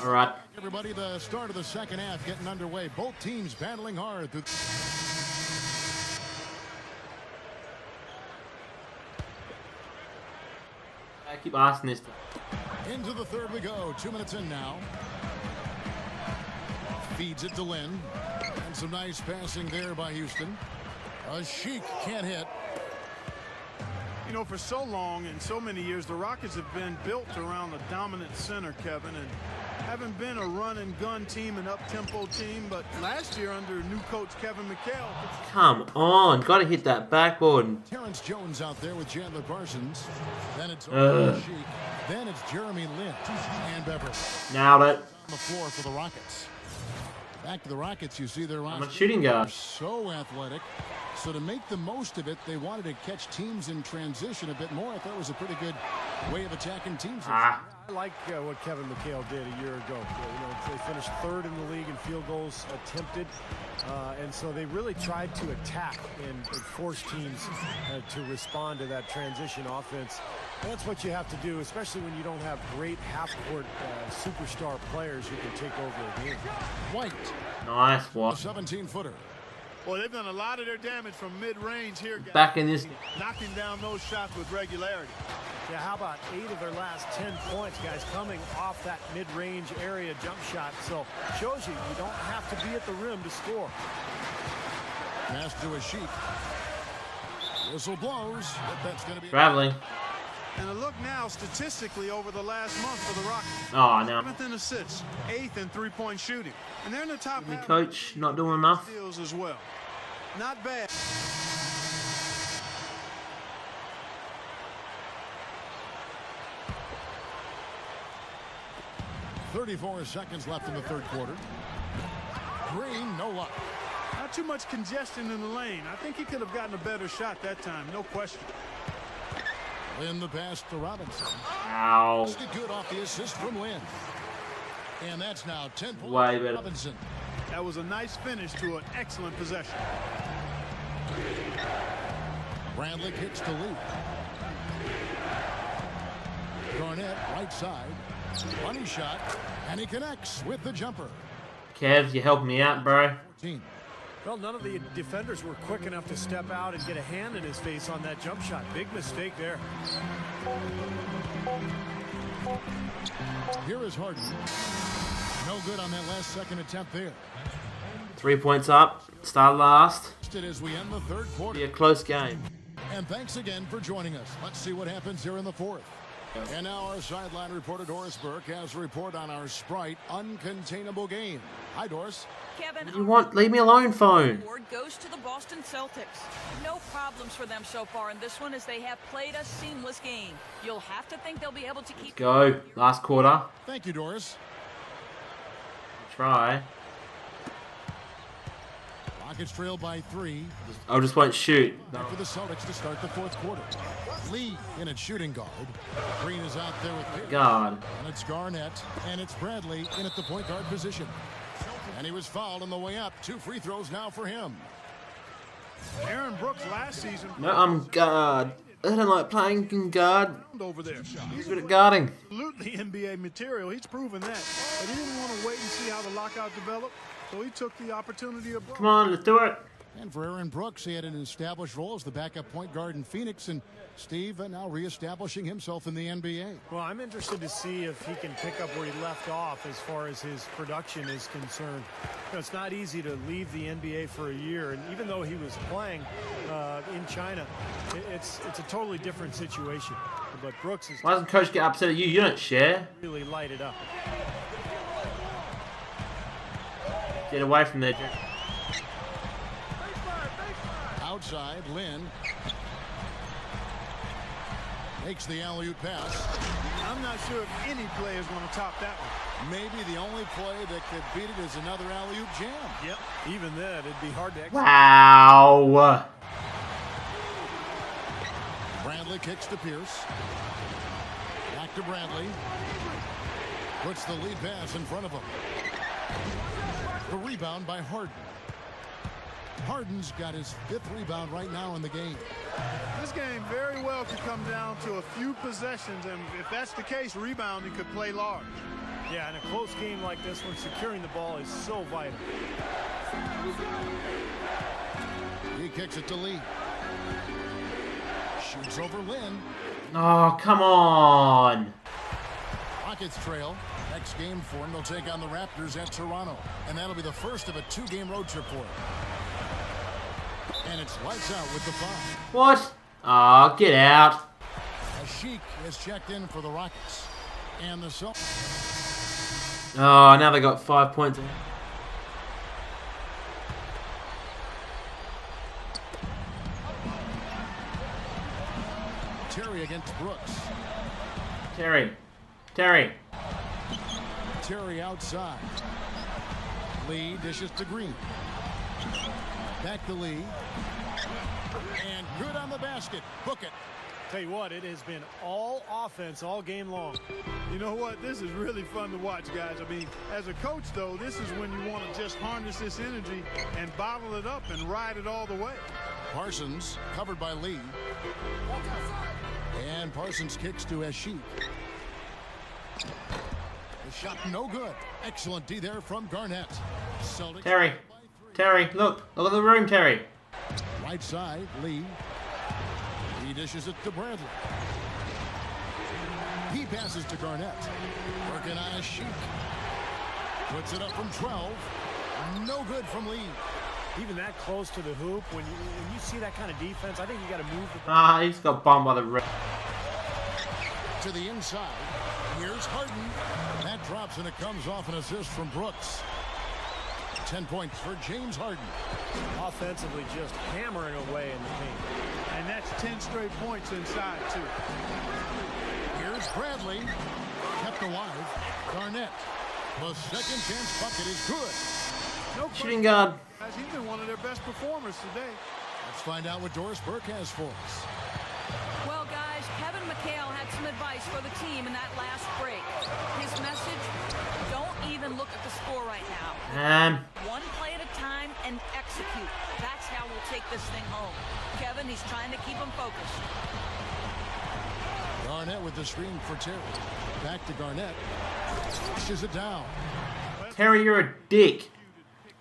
All right. Everybody, the start of the second half getting underway. Both teams battling hard. I keep asking this. Into the third we go. 2 minutes in now. Feeds it to Lynn. And some nice passing there by Houston. A Sheik can't hit. You know, for so long and so many years, the Rockets have been built around a dominant center, Kevin, and haven't been a run-and-gun team, an up-tempo team. But last year, under new coach Kevin McHale, Come on, gotta hit that backboard. Terrence Jones out there with Chandler Parsons. Then it's Sheik. Then it's Jeremy Lin and Beverly. Nailed it. On the floor for the Rockets. Back to the Rockets, you see their I'm a shooting guard. so athletic. So to make the most of it, they wanted to catch teams in transition a bit more. I thought it was a pretty good way of attacking teams. I like what Kevin McHale did a year ago. You know, they finished third in the league in field goals attempted, and so they really tried to attack and force teams to respond to that transition offense. That's what you have to do, especially when you don't have great half-court superstar players who can take over a game. White. Nice one. A 17-footer. well, they've done a lot of their damage from mid-range here, guys. Back in this. Knocking down those shots with regularity. Yeah, how about 8 of their last 10 points, guys, coming off that mid-range area jump shot. So shows you don't have to be at the rim to score. Pass to a Sheik. Whistle blows, but that's going to be Traveling. And a look now statistically over the last month for the Rockets. Oh, no. 7th in assists, 8th in three-point shooting. And they're in the top Me half coach not doing enough. steals as well. Not bad. .34 seconds left in the third quarter. Green, no luck. Not too much congestion in the lane. I think he could have gotten a better shot that time, no question. Lynn the pass to Robinson. Ow. Did good off the assist from Lynn. And that's now 10 points Way for better. Robinson. That was a nice finish to an excellent possession. Bradley kicks to Lee. Garnett, right side. Money shot, and he connects with the jumper. Kev, you helped me out, bro. 14. Well, none of the defenders were quick enough to step out and get a hand in his face on that jump shot. Big mistake there. Here is Harden. No good on that last second attempt there. 3 points up. Start last. As we end the third quarter. Be a close game. And thanks again for joining us. Let's see what happens here in the fourth. And now our sideline reporter Doris Burke has a report on our Sprite uncontainable game. Hi, Doris. Kevin, You want? Leave me alone, phone. award goes to the Boston Celtics. No problems for them so far in this one as they have played a seamless game. You'll have to think they'll be able to keep... Go. Last quarter. Thank you, Doris. Try. Rockets trail by 3. I just won't shoot. For the Celtics to start the fourth quarter. Lee in at shooting guard. Green is out there with Pierce. God. And it's Garnett. And it's Bradley in at the point guard position. And he was fouled on the way up. 2 free throws now for him. Aaron Brooks last season. No, I'm guard. I don't like playing in guard. Over there. He's good at guarding. Absolutely NBA material. He's proven that. But he didn't want to wait and see how the lockout developed, so he took the opportunity of... Come on, let's do it. And for Aaron Brooks, he had an established role as the backup point guard in Phoenix. And Steve now reestablishing himself in the NBA. Well, I'm interested to see if he can pick up where he left off as far as his production is concerned. You know, it's not easy to leave the NBA for a year, and even though he was playing in China, it's a totally different situation. But Brooks is Why doesn't coach get upset at you? You don't share. really lighted up. Get away from there, Jack. Outside, Lynn makes the alley-oop pass. I'm not sure if any play is going to top that one. Maybe the only play that could beat it is another alley-oop jam. Yep. Even then, it'd be hard to execute. Wow. Bradley kicks to Pierce. Back to Bradley. Puts the lead pass in front of him. The rebound by Harden. Harden's got his 5th rebound right now in the game. This game very well could come down to a few possessions, and if that's the case, rebounding could play large. Yeah, in a close game like this one, securing the ball is so vital. He kicks it to Lee. Shoots over Lynn. Oh, come on. Rockets trail. Next game for them, they'll take on the Raptors at Toronto. And that'll be the first of a 2-game road trip for them. And it's lights out with the foul. What? Oh, get out. Sheik has checked in for the Rockets. And the Oh, now they got 5 points. Terry against Brooks. Terry. Terry outside. Lee dishes to Green. Back to Lee. And good on the basket. Book it. Tell you what, it has been all offense all game long. You know what? This is really fun to watch, guys. I mean, as a coach, though, this is when you want to just harness this energy and bottle it up and ride it all the way. Parsons covered by Lee. And Parsons kicks to Sheik. The shot no good. Excellent D there from Garnett. Celtics Terry, look at the room, Terry. Right side, Lee. He dishes it to Bradley. He passes to Garnett. Working on Sheik. Puts it up from 12. No good from Lee. Even that close to the hoop, when you see that kind of defense, I think you got to move the ball. Ah, he's got bombed by the rim. To the inside. Here's Harden. That drops and it comes off an assist from Brooks. 10 points for James Harden. Offensively just hammering away in the paint. And that's 10 straight points inside, too. Here's Bradley. Kept alive. Garnett. The second chance bucket is good. No Shooting guard. Guys, he's been one of their best performers today. Let's find out what Doris Burke has for us. Well, guys, Kevin McHale had some advice for the team in that last break. His message, don't even look at the score right now. One play at a time and execute. That's how we'll take this thing home. Kevin, he's trying to keep them focused. Garnett with the screen for Terry. Back to Garnett. Pushes it down. Terry, you're a dick.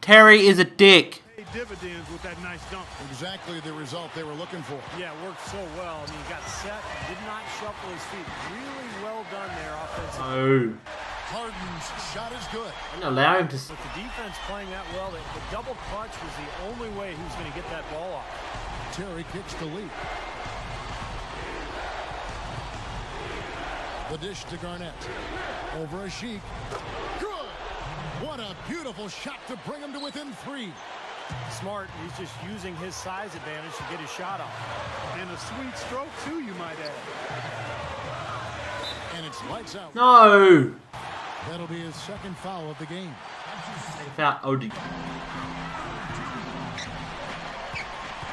Terry is a dick. Paid dividends with that nice dunk. Exactly the result they were looking for. Yeah, it worked so well. I mean, he got set, did not shuffle his feet. Really well done there offensively. Oh. Harden's shot is good. I didn't allow him to. With the defense playing that well, the double clutch was the only way he was going to get that ball off. Terry kicks to Lee. The dish to Garnett. Over Sheik. Good! What a beautiful shot to bring him to within 3. Smart, he's just using his size advantage to get his shot off. And a sweet stroke, too, you might add. And it's lights out. No. That'll be his second foul of the game. Foul. Oh, dear.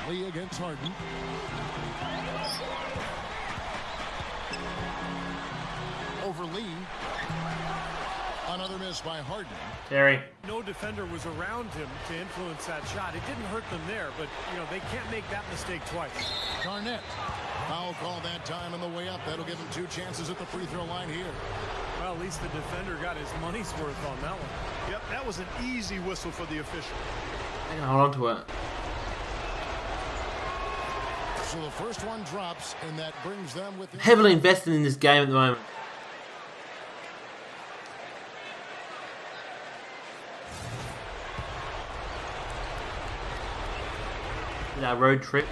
Lee against Harden. Over Lee. Another miss by Harden. Terry. No defender was around him to influence that shot. It didn't hurt them there, but, you know, they can't make that mistake twice. Garnett. Foul call that time on the way up. That'll give him 2 chances at the free throw line here. Well, at least the defender got his money's worth on that one. Yep, that was an easy whistle for the official. I can hold on to it. So the first one drops, and that brings them within. Heavily invested in this game at the moment. Our road trip.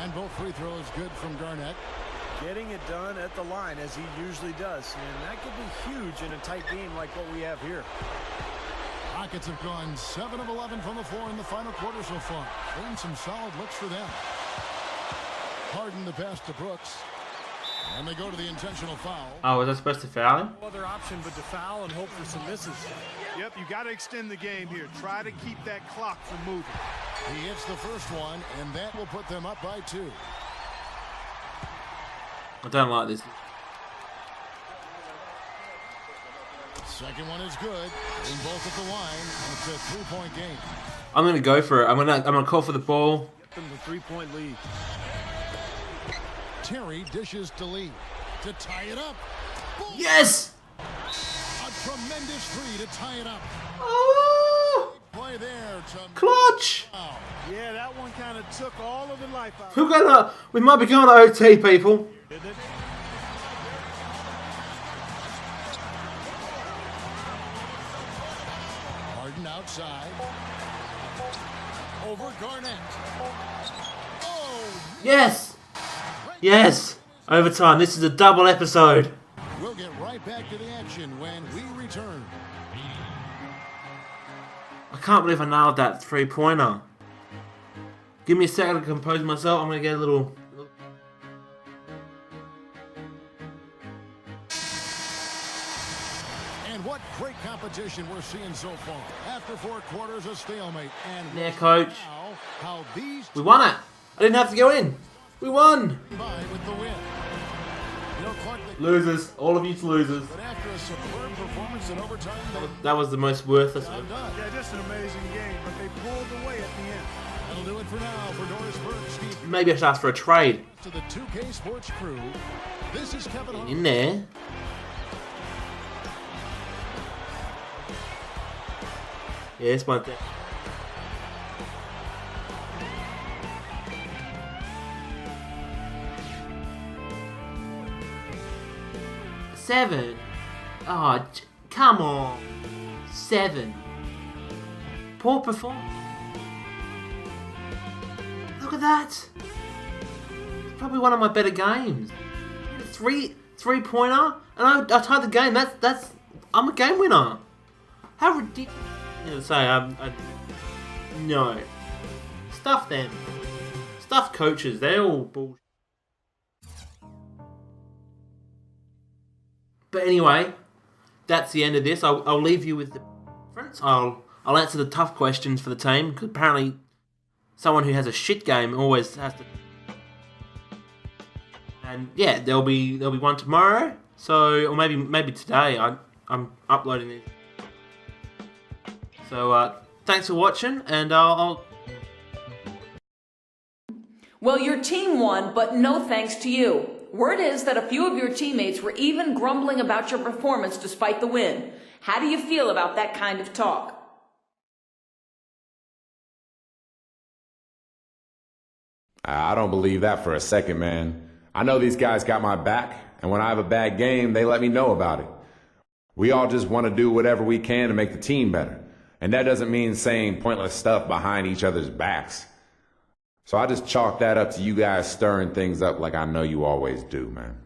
And both free throws good from Garnett. Getting it done at the line as he usually does. And that could be huge in a tight game like what we have here. Rockets have gone 7 of 11 from the floor in the final quarter so far. Been some solid looks for them. Harden the pass to Brooks. And they go to the intentional foul. Oh, was I supposed to foul him? No other option but to foul and hope for some misses. Yep, you got to extend the game here. Try to keep that clock from moving. He hits the first one, and that will put them up by 2. I don't like this. Second one is good. In both at the line. It's a 3-point game. I'm gonna go for it. I'm gonna call for the ball. Get them the 3-point lead. Terry dishes to Lee to tie it up. Boom. Yes! A tremendous three to tie it up. Oh! Play there to Clutch! Wow. Yeah, that one kind of took all of the life out. We might be going to OT, people. Didn't it? Harden outside. Over Garnett. Oh, Yes! Yes! Overtime. This is a double episode. we'll get right back to the action when we return. I can't believe I nailed that three-pointer. Give me a second to compose myself. I'm going to get a little... And what great competition we're seeing so far. After 4 quarters, a stalemate. And Yeah, coach. now, how these We won it. I didn't have to go in. We won. by with the win. You know, Clark, Losers. All of you losers. but after a superb performance in overtime, they That was the most worthless. got done. Yeah, just an amazing game, but they pulled away at the end. That'll do it for now for Doris Burke, Steve. Maybe I should ask for a trade. To the 2K Sports crew, this is Kevin Hart. In there. Yeah, it's my thing. Seven. Oh, come on. 7. Poor performance. Look at that. It's probably one of my better games. Three-pointer, and I tied the game. I'm a game winner. How ridiculous! To say no. Stuff them. Stuff coaches. They're all bullshit. But anyway, that's the end of this. I'll leave you with the difference. I'll answer the tough questions for the team, because apparently someone who has a shit game always has to. And yeah, there'll be one tomorrow. So, or maybe today. I'm uploading this. So thanks for watching, and I'll. Well, your team won, but no thanks to you. Word is that a few of your teammates were even grumbling about your performance despite the win. How do you feel about that kind of talk? I don't believe that for a second, man. I know these guys got my back, and when I have a bad game, they let me know about it. We all just want to do whatever we can to make the team better. And that doesn't mean saying pointless stuff behind each other's backs. So I just chalk that up to you guys stirring things up like I know you always do, man.